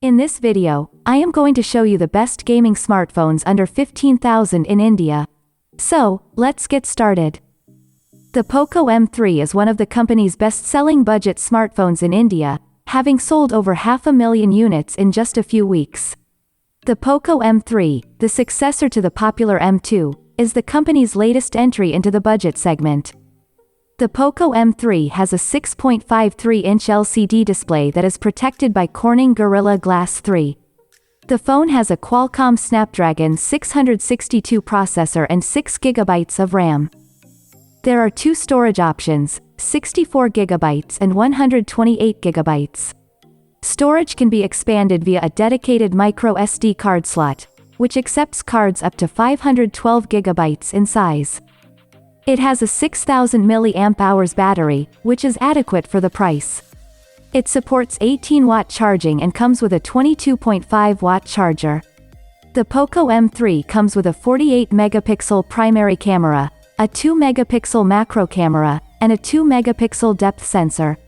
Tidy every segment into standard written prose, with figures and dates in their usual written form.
In this video, I am going to show you the best gaming smartphones under 15,000 in India. So, let's get started. The Poco M3 is one of the company's best-selling budget smartphones in India, having sold over 500,000 units in just a few weeks. The Poco M3, the successor to the popular M2, is the company's latest entry into the budget segment. The Poco M3 has a 6.53-inch LCD display that is protected by Corning Gorilla Glass 3. The phone has a Qualcomm Snapdragon 662 processor and 6GB of RAM. There are two storage options, 64GB and 128GB. Storage can be expanded via a dedicated micro SD card slot, which accepts cards up to 512GB in size. It has a 6,000 mAh battery, which is adequate for the price. It supports 18-watt charging and comes with a 22.5-watt charger. The Poco M3 comes with a 48-megapixel primary camera, a 2-megapixel macro camera, and a 2-megapixel depth sensor.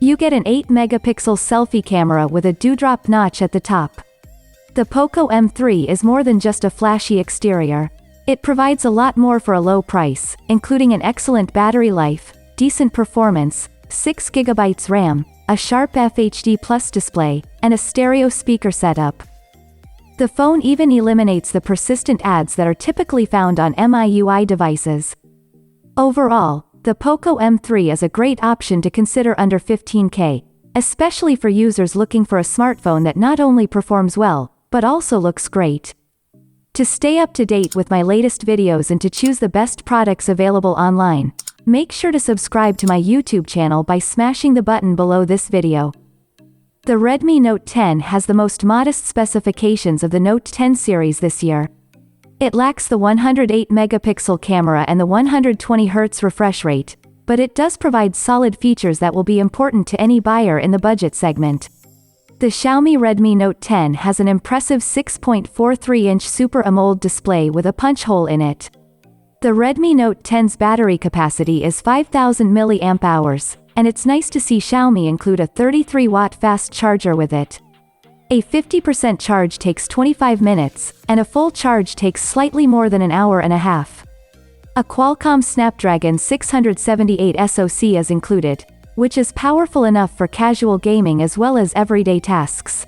You get an 8-megapixel selfie camera with a dewdrop notch at the top. The Poco M3 is more than just a flashy exterior. It provides a lot more for a low price, including an excellent battery life, decent performance, 6GB RAM, a sharp FHD Plus display, and a stereo speaker setup. The phone even eliminates the persistent ads that are typically found on MIUI devices. Overall, the Poco M3 is a great option to consider under 15K, especially for users looking for a smartphone that not only performs well, but also looks great. To stay up to date with my latest videos and to choose the best products available online, make sure to subscribe to my YouTube channel by smashing the button below this video. The Redmi Note 10 has the most modest specifications of the Note 10 series this year. It lacks the 108-megapixel camera and the 120Hz refresh rate, but it does provide solid features that will be important to any buyer in the budget segment. The Xiaomi Redmi Note 10 has an impressive 6.43-inch Super AMOLED display with a punch hole in it. The Redmi Note 10's battery capacity is 5,000 mAh, and it's nice to see Xiaomi include a 33-watt fast charger with it. A 50% charge takes 25 minutes, and a full charge takes slightly more than an hour and a half. A Qualcomm Snapdragon 678 SoC is included, which is powerful enough for casual gaming as well as everyday tasks.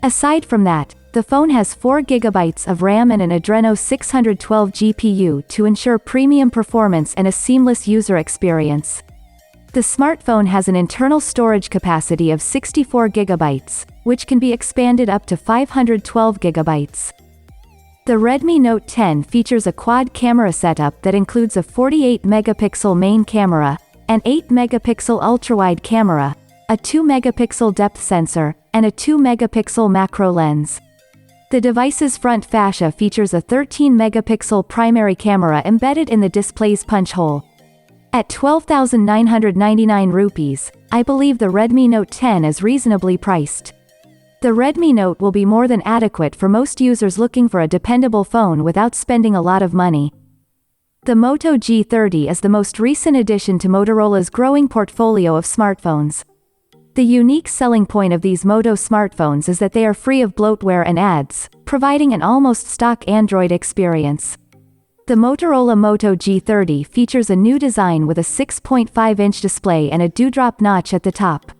Aside from that, the phone has 4GB of RAM and an Adreno 612 GPU to ensure premium performance and a seamless user experience. The smartphone has an internal storage capacity of 64GB, which can be expanded up to 512GB. The Redmi Note 10 features a quad camera setup that includes a 48-megapixel main camera, an 8-megapixel ultrawide camera, a 2-megapixel depth sensor, and a 2-megapixel macro lens. The device's front fascia features a 13-megapixel primary camera embedded in the display's punch hole. At 12,999 rupees, I believe the Redmi Note 10 is reasonably priced. The Redmi Note will be more than adequate for most users looking for a dependable phone without spending a lot of money. The Moto G30 is the most recent addition to Motorola's growing portfolio of smartphones. The unique selling point of these Moto smartphones is that they are free of bloatware and ads, providing an almost stock Android experience. The Motorola Moto G30 features a new design with a 6.5-inch display and a dewdrop notch at the top.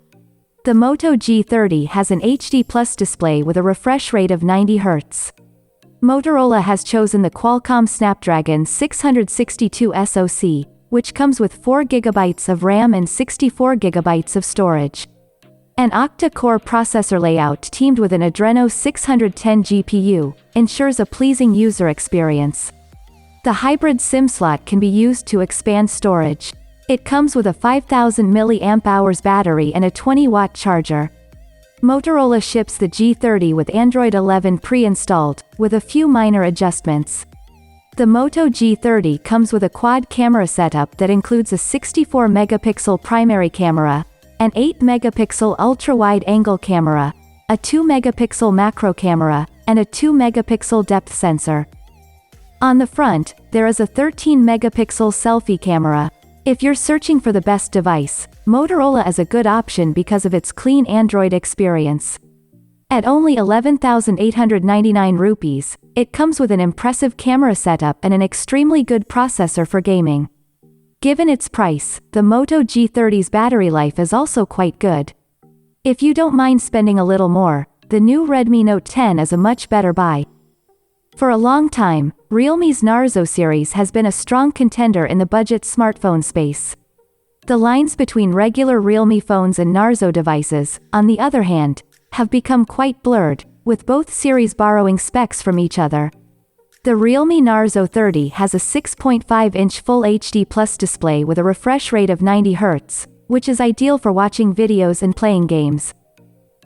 The Moto G30 has an HD Plus display with a refresh rate of 90 Hz. Motorola has chosen the Qualcomm Snapdragon 662 SoC, which comes with 4GB of RAM and 64GB of storage. An octa-core processor layout teamed with an Adreno 610 GPU ensures a pleasing user experience. The hybrid SIM slot can be used to expand storage. It comes with a 5,000 mAh battery and a 20-watt charger. Motorola ships the G30 with Android 11 pre-installed, with a few minor adjustments. The Moto G30 comes with a quad camera setup that includes a 64-megapixel primary camera, an 8-megapixel ultra-wide-angle camera, a 2-megapixel macro camera, and a 2-megapixel depth sensor. On the front, there is a 13-megapixel selfie camera. If you're searching for the best device, Motorola is a good option because of its clean Android experience. At only 11,899 rupees, it comes with an impressive camera setup and an extremely good processor for gaming. Given its price, the Moto G30's battery life is also quite good. If you don't mind spending a little more, the new Redmi Note 10 is a much better buy. For a long time, Realme's Narso series has been a strong contender in the budget smartphone space. The lines between regular Realme phones and Narso devices, on the other hand, have become quite blurred, with both series borrowing specs from each other. The Realme Narso 30 has a 6.5-inch Full HD Plus display with a refresh rate of 90 Hz, which is ideal for watching videos and playing games.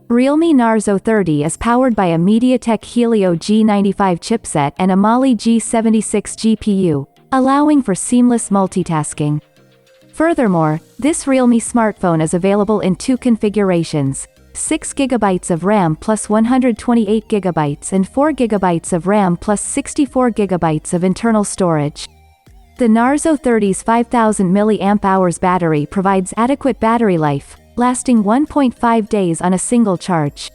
Realme Narso 30 is powered by a MediaTek Helio G95 chipset and a Mali G76 GPU, allowing for seamless multitasking. Furthermore, this Realme smartphone is available in two configurations: 6GB of RAM plus 128GB and 4GB of RAM plus 64GB of internal storage. The Narso 30's 5000 mAh battery provides adequate battery life, lasting 1.5 days on a single charge.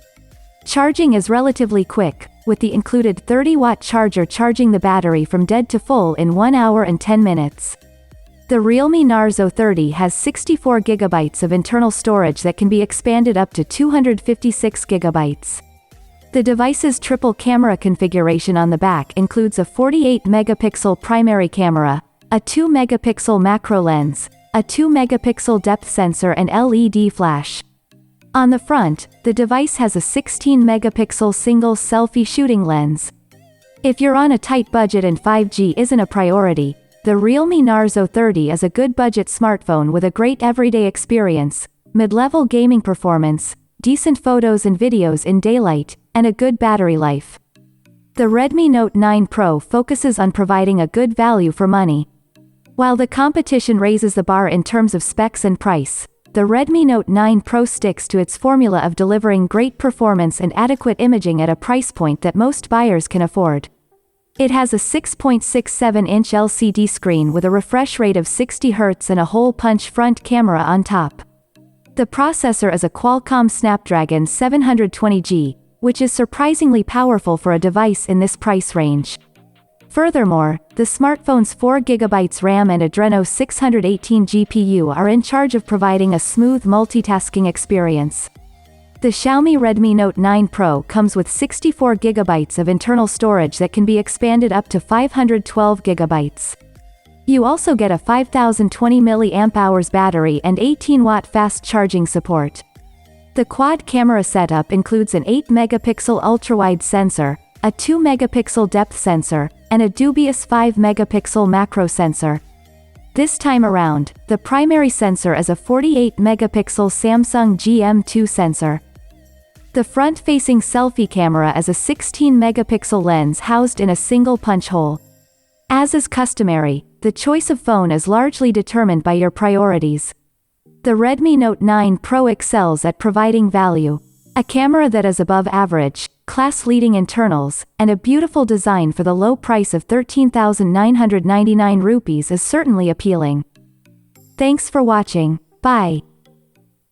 Charging is relatively quick, with the included 30-watt charger charging the battery from dead to full in 1 hour and 10 minutes. The Realme Narso 30 has 64GB of internal storage that can be expanded up to 256GB. The device's triple camera configuration on the back includes a 48-megapixel primary camera, a 2-megapixel macro lens, a 2-megapixel depth sensor and LED flash. On the front, the device has a 16-megapixel single selfie shooting lens. If you're on a tight budget and 5G isn't a priority, the Realme Narso 30 is a good budget smartphone with a great everyday experience, mid-level gaming performance, decent photos and videos in daylight, and a good battery life. The Redmi Note 9 Pro focuses on providing a good value for money. While the competition raises the bar in terms of specs and price, the Redmi Note 9 Pro sticks to its formula of delivering great performance and adequate imaging at a price point that most buyers can afford. It has a 6.67-inch LCD screen with a refresh rate of 60 Hz and a hole-punch front camera on top. The processor is a Qualcomm Snapdragon 720G, which is surprisingly powerful for a device in this price range. Furthermore, the smartphone's 4GB RAM and Adreno 618 GPU are in charge of providing a smooth multitasking experience. The Xiaomi Redmi Note 9 Pro comes with 64GB of internal storage that can be expanded up to 512GB. You also get a 5020 mAh battery and 18-watt fast charging support. The quad camera setup includes an 8-megapixel ultrawide sensor, a 2-megapixel depth sensor, and a dubious 5-megapixel macro sensor. This time around, the primary sensor is a 48-megapixel Samsung GM2 sensor. The front-facing selfie camera is a 16-megapixel lens housed in a single punch hole. As is customary, the choice of phone is largely determined by your priorities. The Redmi Note 9 Pro excels at providing value. A camera that is above average, class-leading internals, and a beautiful design for the low price of 13,999 rupees is certainly appealing. Thanks for watching. Bye.